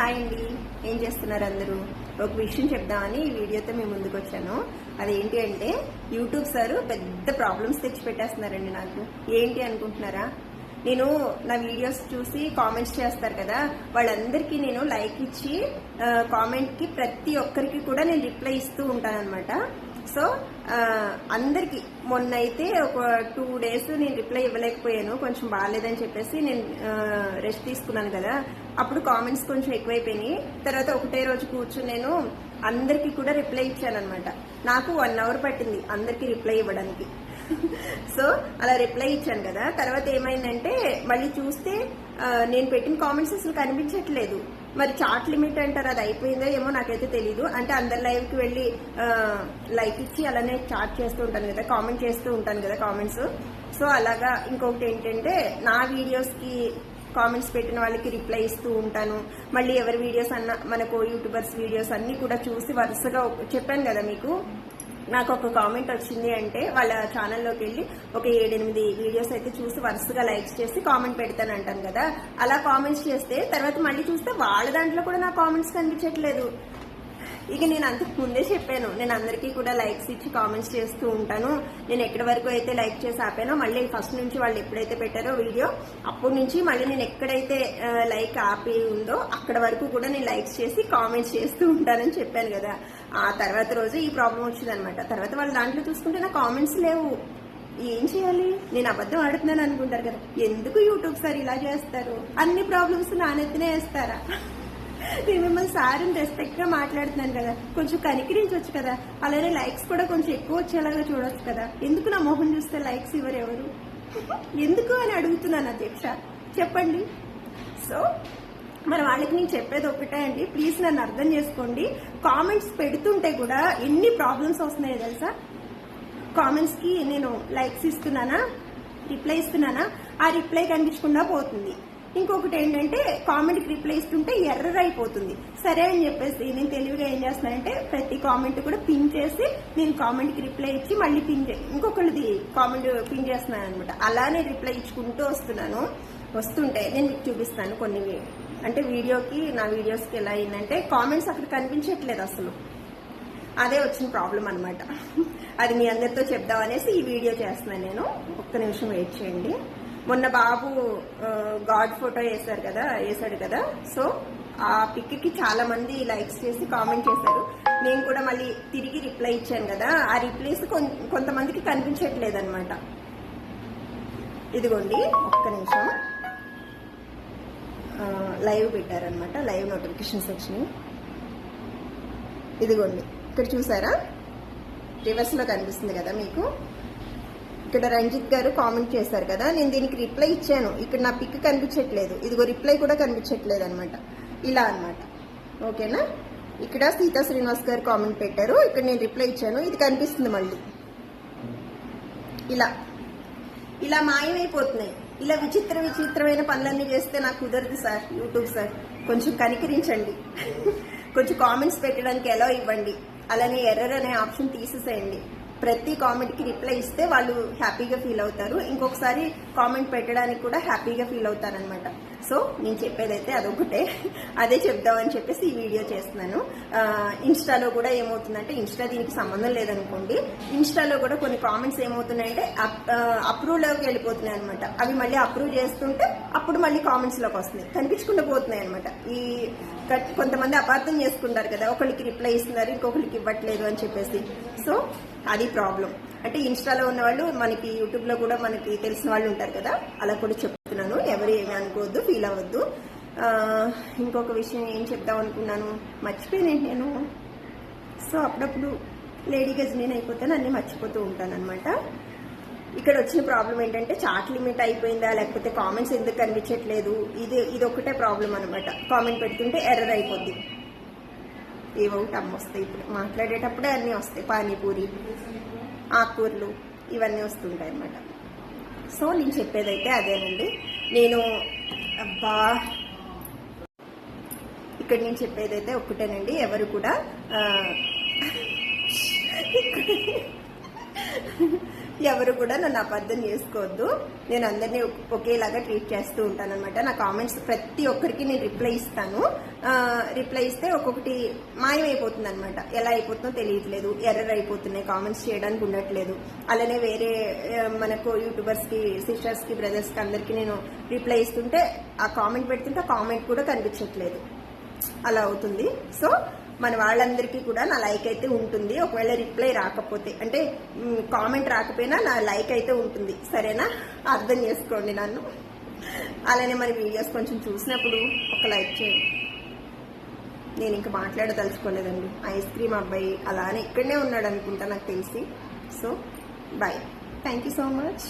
Hi అండి, ఏం చేస్తున్నారు అందరూ? ఒక విషయం చెప్దామని ఈ వీడియోతో మేము ముందుకు వచ్చాను. అదేంటి అంటే యూట్యూబ్ సార్ పెద్ద ప్రాబ్లమ్స్ తెచ్చి పెట్టేస్తున్నారండి నాకు. ఏంటి అనుకుంటున్నారా? నేను నా వీడియోస్ చూసి కామెంట్స్ చేస్తారు కదా, వాళ్ళందరికీ నేను లైక్ ఇచ్చి కామెంట్ కి ప్రతి ఒక్కరికి కూడా నేను రిప్లై ఇస్తూ ఉంటాను అనమాట. సో అందరికి మొన్న అయితే ఒక 2 days నేను రిప్లై ఇవ్వలేకపోయాను, కొంచెం బాగాలేదని చెప్పేసి నేను రెస్ట్ తీసుకున్నాను కదా. అప్పుడు కామెంట్స్ కొంచెం ఎక్కువైపోయినాయి. తర్వాత ఒకటే రోజు కూర్చుని నేను అందరికి కూడా రిప్లై ఇచ్చాను అనమాట. నాకు 1 hour పట్టింది అందరికి రిప్లై ఇవ్వడానికి. సో అలా రిప్లై ఇచ్చాను కదా. తర్వాత ఏమైందంటే మళ్ళీ చూస్తే నేను పెట్టిన కామెంట్స్ అసలు కనిపించట్లేదు. మరి చాట్ లిమిట్ అంటారు, అది అయిపోయిందో ఏమో నాకైతే తెలీదు. అంటే అందరి లైవ్ కి వెళ్ళి లైక్ ఇచ్చి అలానే చాట్ చేస్తూ ఉంటాను కదా, కామెంట్ చేస్తూ ఉంటాను కదా కామెంట్స్. సో అలాగా ఇంకొకటి ఏంటంటే నా వీడియోస్ కి కామెంట్స్ పెట్టిన వాళ్ళకి రిప్లై ఇస్తూ ఉంటాను. మళ్ళీ ఎవరి వీడియోస్ అన్న మనకు యూట్యూబర్స్ వీడియోస్ అన్ని కూడా చూసి వరుసగా చెప్పాను కదా మీకు. నాకు ఒక కామెంట్ వచ్చింది అంటే వాళ్ళ ఛానల్లోకి వెళ్ళి ఒక 7-8 వీడియోస్ అయితే చూసి వరుసగా లైక్స్ చేసి కామెంట్ పెడతాను అంటాను కదా. అలా కామెంట్స్ చేస్తే తర్వాత మళ్ళీ చూస్తే వాళ్ళ దాంట్లో కూడా నా కామెంట్స్ కనిపించట్లేదు. ఇక నేను అంతకు ముందే చెప్పాను, నేను అందరికీ కూడా లైక్స్ ఇచ్చి కామెంట్స్ చేస్తూ ఉంటాను. నేను ఎక్కడి వరకు అయితే లైక్ చేసి ఆపానో మళ్ళీ ఫస్ట్ నుంచి వాళ్ళు ఎప్పుడైతే పెట్టారో వీడియో అప్పటి నుంచి మళ్ళీ నేను ఎక్కడైతే లైక్ ఆపి ఉందో అక్కడ వరకు కూడా నేను లైక్స్ చేసి కామెంట్స్ చేస్తూ ఉంటానని చెప్పాను కదా. ఆ తర్వాత రోజు ఈ ప్రాబ్లం వచ్చిందనమాట. తర్వాత వాళ్ళ దాంట్లో చూసుకుంటే నా కామెంట్స్ లేవు. ఏం చేయాలి? నేను అబద్ధం ఆడుతున్నాను అనుకుంటారు కదా. ఎందుకు యూట్యూబ్ సార్ ఇలా చేస్తారు? అన్ని ప్రాబ్లమ్స్ నానెత్తినే వేస్తారా? నేను మిమ్మల్ని సార్ అని రెస్పెక్ట్ గా మాట్లాడుతున్నాను కదా, కొంచెం కనికరించవచ్చు కదా. అలానే లైక్స్ కూడా కొంచెం ఎక్కువ వచ్చేలాగా చూడొచ్చు కదా. ఎందుకు నా మొహం చూస్తే లైక్స్ ఇవ్వరు ఎవరు? ఎందుకు అని అడుగుతున్నాను అధ్యక్ష, చెప్పండి. సో మన వాళ్ళకి నేను చెప్పేది ఒకటే అండి, ప్లీజ్ నన్ను అర్థం చేసుకోండి. కామెంట్స్ పెడుతుంటే కూడా ఎన్ని ప్రాబ్లమ్స్ వస్తున్నాయో తెలుసా? కామెంట్స్ కి నేను లైక్స్ ఇస్తున్నానా, రిప్లై ఇస్తున్నానా, ఆ రిప్లై కనిపించకుండా పోతుంది. ఇంకొకటి ఏంటంటే కామెంట్ కి రిప్లై ఇస్తుంటే ఎర్రర్ అయిపోతుంది. సరే అని చెప్పేసి నేను తెలివిగా ఏం చేస్తున్నానంటే ప్రతి కామెంట్ కూడా పిన్ చేసి నేను కామెంట్ కి రిప్లై ఇచ్చి మళ్ళీ ఇంకొకరిది కామెంట్ పిన్ చేస్తున్నాను అనమాట. అలానే రిప్లై ఇచ్చుకుంటూ వస్తుంటే నేను మీకు చూపిస్తాను కొన్ని. అంటే వీడియోకి నా వీడియోస్కి ఎలా అయిందంటే కామెంట్స్ అక్కడ కనిపించట్లేదు అసలు. అదే వచ్చిన ప్రాబ్లం అనమాట. అది మీ అందరితో చెప్దామనేసి ఈ వీడియో చేస్తున్నాను నేను. ఒక్క నిమిషం వెయిట్ చేయండి. మొన్న బాబు గాడ్ ఫోటో వేసాడు కదా. సో ఆ పిక్ కి చాలా మంది లైక్స్ చేసి కామెంట్ చేశారు. నేను కూడా మళ్ళీ తిరిగి రిప్లై ఇచ్చాను కదా. ఆ రిప్లైస్ కొంతమందికి కనిపించట్లేదు అనమాట. ఇదిగోండి ఒక్క నిమిషం. లైవ్ పెట్టారనమాట, లైవ్ నోటిఫికేషన్స్ వచ్చినాయి. ఇదిగోండి ఇక్కడ చూసారా, రివర్స్ లో కనిపిస్తుంది కదా మీకు. ఇక్కడ రంజిత్ గారు కామెంట్ చేశారు కదా, నేను దీనికి రిప్లై ఇచ్చాను. ఇక్కడ నా పిక్ కనిపించట్లేదు, ఇదిగో రిప్లై కూడా కనిపించట్లేదు అనమాట. ఇలా అనమాట, ఓకేనా. ఇక్కడ సీతా శ్రీనివాస్ గారు కామెంట్ పెట్టారు, ఇక్కడ నేను రిప్లై ఇచ్చాను, ఇది కనిపిస్తుంది మళ్ళీ. ఇలా మాయమైపోతున్నాయి. ఇలా విచిత్రమైన పనులన్నీ చేస్తే నాకు కుదరదు సార్. యూట్యూబ్ సార్ కొంచెం కనికరించండి. కొంచెం కామెంట్స్ పెట్టడానికి ఎలా ఇవ్వండి. అలానే ఎర్రర్ అనే ఆప్షన్ తీసేసేయండి. ప్రతి కామెంట్ కి రిప్లై ఇస్తే వాళ్ళు హ్యాపీగా ఫీల్ అవుతారు. ఇంకొకసారి కామెంట్ పెట్టడానికి కూడా హ్యాపీగా ఫీల్ అవుతారనమాట. సో నేను చెప్పేదైతే అదొకటే, అదే చెప్దామని చెప్పేసి ఈ వీడియో చేస్తున్నాను. ఇన్స్టాలో కూడా ఏమవుతుందంటే, ఇన్స్టా దీనికి సంబంధం లేదనుకోండి, ఇన్స్టాలో కూడా కొన్ని కామెంట్స్ ఏమవుతున్నాయంటే అప్రూవ్ లోకి వెళ్ళిపోతున్నాయి అనమాట. అవి మళ్ళీ అప్రూవ్ చేస్తుంటే అప్పుడు మళ్ళీ కామెంట్స్ లోకి వస్తున్నాయి, కనిపించకుండా పోతున్నాయి అనమాట. ఈ కొంతమంది అపార్థం చేసుకుంటారు కదా, ఒకరికి రిప్లై ఇస్తున్నారు ఇంకొకరికి ఇవ్వట్లేదు అని చెప్పేసి. సో అది ప్రాబ్లం. అంటే ఇన్స్టాలో ఉన్న వాళ్ళు మనకి యూట్యూబ్ లో కూడా మనకి తెలిసిన వాళ్ళు ఉంటారు కదా, అలా కూడా చెప్తున్నాను. ఎవరు ఏమి అనుకోవద్దు, ఫీల్ అవ్వద్దు. ఇంకొక విషయం ఏం చెప్దాం అనుకున్నాను, మర్చిపోయాను నేను. సో అప్పుడప్పుడు లేడీ గజనీని అయిపోతాను, అన్ని మర్చిపోతూ ఉంటాను అనమాట. ఇక్కడ వచ్చిన ప్రాబ్లం ఏంటంటే చాట్ లిమిట్ అయిపోయిందా, లేకపోతే కామెంట్స్ ఎందుకు కనిపించట్లేదు, ఇది ఒకటే ప్రాబ్లం అనమాట. కామెంట్ పెడుతుంటే ఎర్రర్ అయిపోద్ది. ఏవోటి అమ్మ వస్తాయి, ఇప్పుడు మాట్లాడేటప్పుడే అన్నీ వస్తాయి. పానీపూరి, ఆకుకూరలు ఇవన్నీ వస్తుంటాయి అనమాట. సో నేను చెప్పేదైతే అదేనండి. ఇక్కడ నేను చెప్పేదైతే ఒక్కటేనండి. ఎవరు కూడా ఎవరు కూడా నన్ను అబద్ధం చేసుకోవద్దు. నేను అందరినీ ఒకేలాగా ట్రీట్ చేస్తూ ఉంటాను అనమాట. నా కామెంట్స్ ప్రతి ఒక్కరికి నేను రిప్లై ఇస్తాను. రిప్లై ఇస్తే ఒక్కొక్కటి మాయమైపోతుంది అనమాట. ఎలా అయిపోతుందో తెలియట్లేదు, ఎర్రర్ అయిపోతున్నాయి, కామెంట్స్ చేయడానికి ఉండట్లేదు. అలానే వేరే మనకు యూట్యూబర్స్ కి, సిస్టర్స్ కి, బ్రదర్స్ కి అందరికి నేను రిప్లై ఇస్తుంటే ఆ కామెంట్ పెడుతుంటే ఆ కామెంట్ కూడా కనిపించట్లేదు. అలా అవుతుంది. సో మన వాళ్ళందరికీ కూడా నా లైక్ అయితే ఉంటుంది. ఒకవేళ రిప్లై రాకపోతే, అంటే కామెంట్ రాకపోయినా నా లైక్ అయితే ఉంటుంది. సరేనా? అర్థం చేసుకోండి నన్ను. అలానే మన వీడియోస్ కొంచెం చూసినప్పుడు ఒక లైక్ చేయండి. నేను ఇంకా మాట్లాడదలుచుకోలేదండి. ఐస్ క్రీమ్ అబ్బాయి అలానే ఇక్కడనే ఉన్నాడు అనుకుంటా నాకు తెలిసి. So bye, thank you so much.